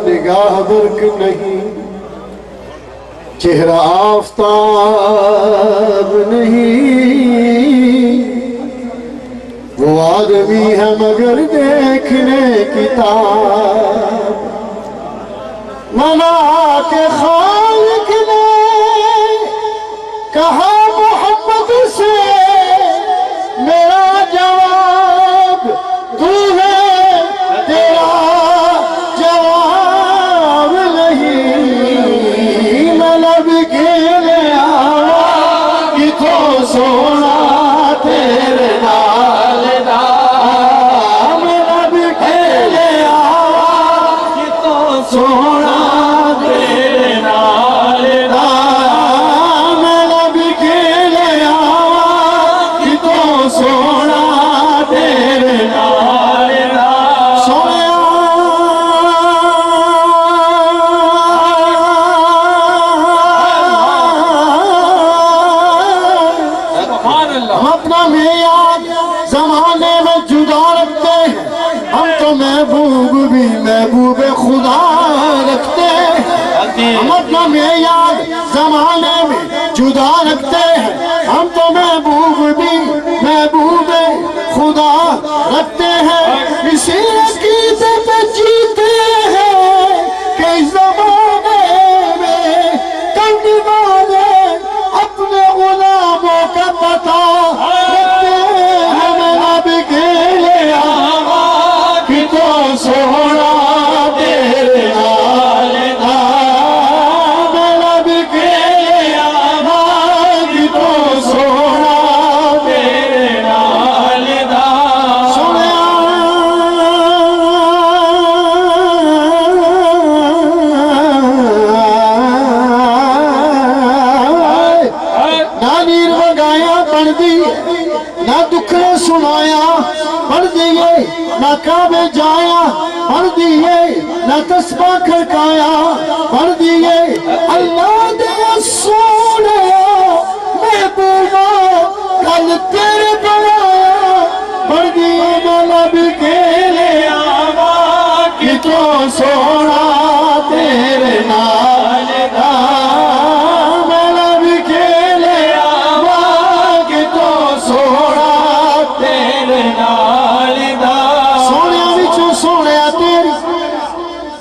نگاہ برق نہیں، چہرہ آفتاب نہیں، وہ آدمی ہے مگر دیکھنے کتاب، منا کے خالق نے کہا محمد سے میرا جواب تو ہے، تیرا جواب نہیں، میں لب کے لے آوا کہ تو سونا تیرے نال دا، میں لب کے لے آوا کہ تو سونا تیرے نال دا، میں لب کے لے آوا کہ تو سونا تیرے نال دا، سونیا ہم اپنا معیار زمانے میں جدا رکھتے ہیں، ہم تو محبوب بھی محبوب خدا رکھتے ہیں، ہم اپنا معیار زمانے میں جدا رکھتے ہیں، ہم تو محبوب بھی محبوب خدا رکھتے ہیں، اسی عقیدے پہ جیتے ہیں کہ اس زمانے میں کرنے والے اپنے غلاموں کا پتہ رکھتے ہیں، ہمیں رب کے لے آوا کہ تو سونا تیرے نال دا، ہمیں رب کے لے آوا کہ تو سونا تیرے نال دا، سنیا نہ نیر وگایا پڑھ دی، نہ دکھے سنایا پڑھ دیئے، نہ کعبے جایا پڑھ دیئے، نہ تسبیح کھڑکایا پڑھ دیئے، اللہ دے سونے محبوبہ کل تیرے بنایا پڑھ دیئے، میں لب کے لے آوا کہ تو سونا تیرے نال دا، میں لب کے لے آوا کہ تو سونا تیرے نال دا، سونیا وچوں سونیا تیری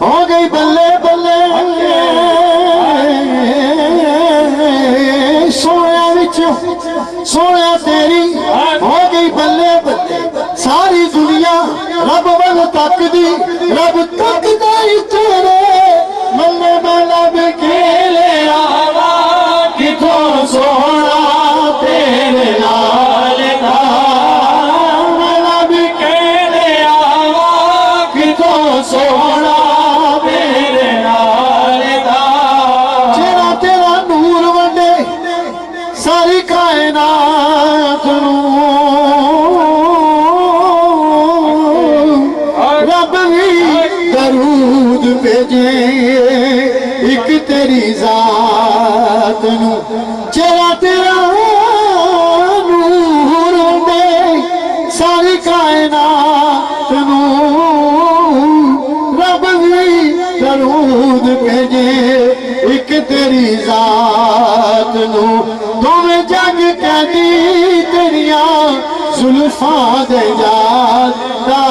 ہو گئی بلے بلے، سونیا وچوں سونیا تیری ہو گئی بلے بلے، ساری دنیا رب ول تک دی، رب تک دائی تیرے ملے، میں لب کے لے آوا کہ تو سونا تیرے نال دا، میں لب کے لے آوا کہ تو سونا تیرے نال دا، جیڑا تیرا نور ونڈے ساری کائنات نوں، رب بھی درود بھیجے ایک تیری ذات نوں، جیڑا تیرا نور ونڈے ساری کائنات نوں، رب بھی درود بھیجے ایک تیری ذات نوں، تمہیں جگ کہنی تیریاں زلفاں دے جاتا،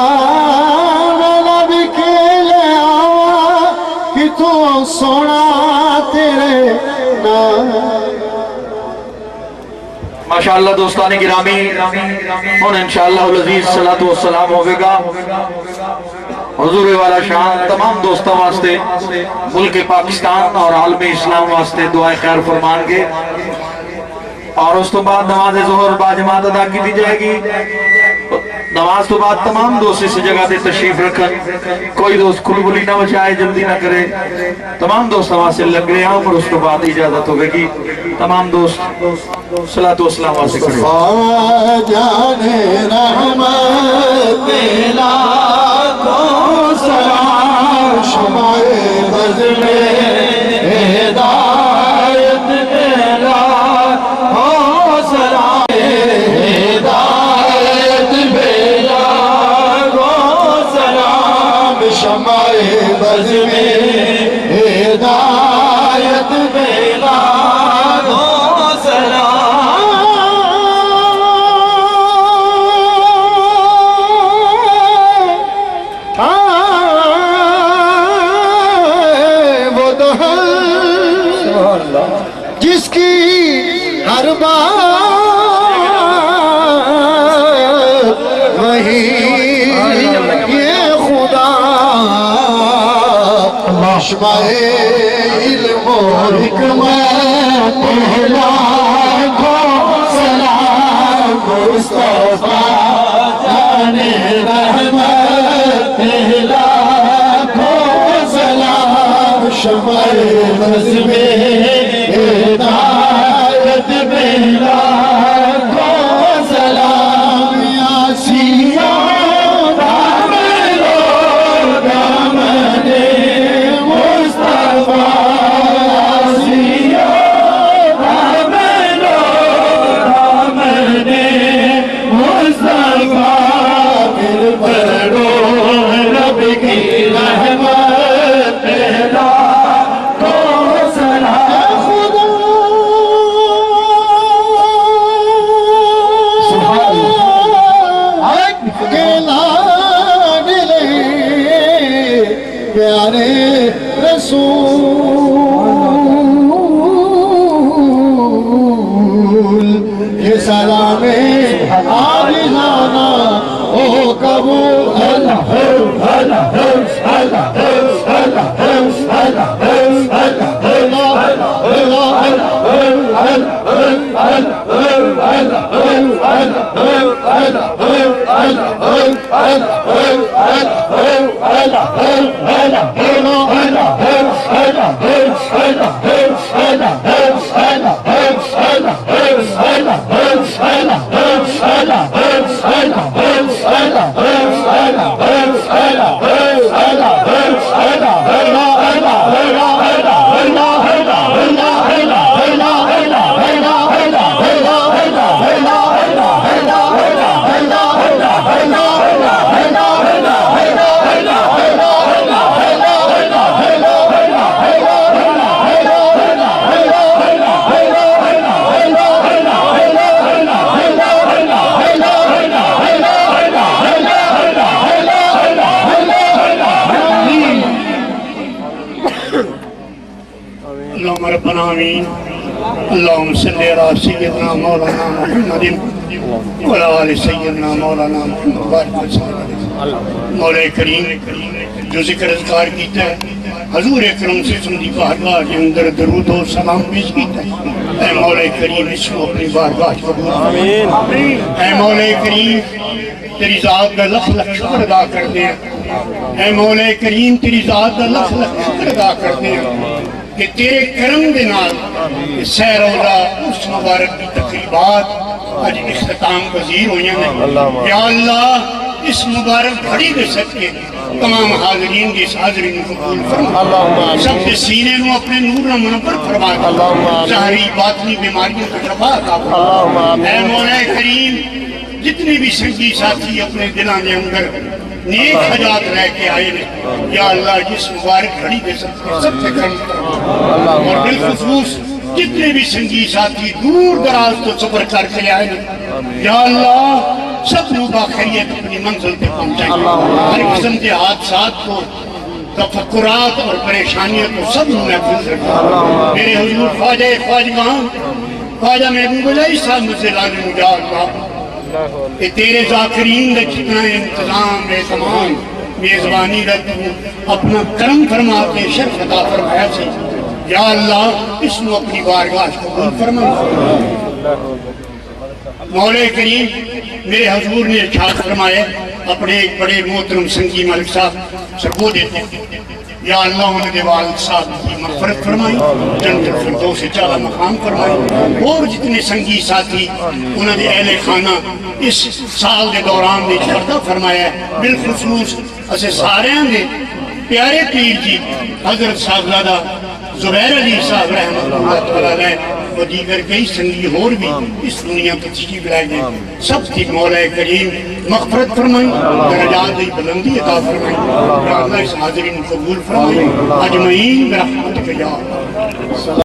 میں لب کے لے آوا کہ تو سونا تیرے نال۔ ماشاءاللہ دوستان گرامی، اور انشاءاللہ العزیز صلاۃ والسلام ہوئے گا حضور والا شان تمام دوستوں واسطے، ملک پاکستان اور عالم اسلام واسطے دعائیں خیر فرمان گے، اور اس تو بعد نماز ظہر باجماعت ادا کی دی جائے گی، نماز تو بعد تمام دوست اس جگہ دے تشریف رکھن، کوئی دوست کھلبلی نہ بچائے، جلدی نہ کرے، تمام دوست واسطے لگ رہے ہیں، اور اس تو بعد اجازت ہوگی گی، تمام دوست صلاۃ و سلام واسطے کریں۔ جان رحمت لاکھوں سلام، شمع بزم ہدایت تیرا ہو سلام، بزم ہدایت بیلا دو وہ دہل جس کی ہر بات وہی یہ خدا مشبہ علم و حکمت پہلا کو سلام مصطفیٰ جانے رحمت پہلا کو سلام شمع بزم ہدایت پہلا کو سلام یاسین پیارے رسول یہ سلام عاجزانہ او قبول اللہ اللہ اللہ اللهم ربنا آمين اللهم صل على سيدنا مولانا محمد وعلى آل سيدنا مولانا محمد بارك وسلم مولا کریم جو ذکر اذکار کیتا ہے حضور اکرم سے سمجھی بارگاہ کے اندر درود و سلام پیش کیتا ہے اے مولا کریم اس کو اپنی بارگاہ قبول آمین اے مولا کریم تیری ذات کا لکھ لکھ شکر ادا کرتے ہیں اے مولا کریم تیری ذات کا لکھ لکھ شکر ادا کرتے ہیں کہ تیرے کرم دے نال سیر اولا اس مبارک کی تقریبات آج اختتام پذیر ہوئی ہیں یا اللہ اس مبارک گھڑی دے سکتے تمام حاضرین کی اس حاضرین کو قبول فرما سب کے سینے نو اپنے نور و منور فرما ظاہری باطنی بیماریوں کو شفا عطا فرما اے مولا کریم جتنے بھی سنگی ساتھی اپنے دلان دے اندر نیک حجات رہ کے آئے نے یا اللہ جس مبارک گھڑی دے سکتے سب سے کرم اور بالخصوص جتنے بھی سنگی ساتھی دور دراز تو سفر کر کے آئے نے یا اللہ سب نو باخریت اپنی منزل پہ پہنچائیں ہر قسم کے حادثات کو تفکرات اور پریشانیوں کو سب نو محفوظ رکھا میرے حضور خواجہ خواجگاں خواجہ محبوب اللہ صاحب مجھے لازم جا اللہ کہ تیرے ذاکرین کا جتنا انتظام اہتمام میزبانی رکھ اپنا کرم فرما کے شرف عطا فرمایا سے یا اللہ اس نو اپنی بارگاہ قبول فرما مولا کریم میرے حضور نے ارشاد فرمایا اپنے ایک بڑے محترم سنگی ملک صاحب سرکو دیتے یا اللہ انہیں دے والد صاحب کی مغفرت فرمائی جنت الفردوس سے چالا مقام فرمائی اور جتنے سنگی ساتھی انہیں دے اہل خانہ اس سال دے دوران دے چھڑتا فرمایا ہے بالخصوص اسے سارے ہیں دے پیارے پیر جی حضرت صاحبزادہ زبیر علی صاحب رحمۃ اللہ علیہ و دیگر کئی سنگی اور بھی اس دنیا پر تشریف لائے گئے سب کی مولا کریم مغفرت فرمائیں درجات بلندی عطا فرمائیں اللہ اس حاضرین قبول فرمائیں اجمعین برحمتک یا اللہ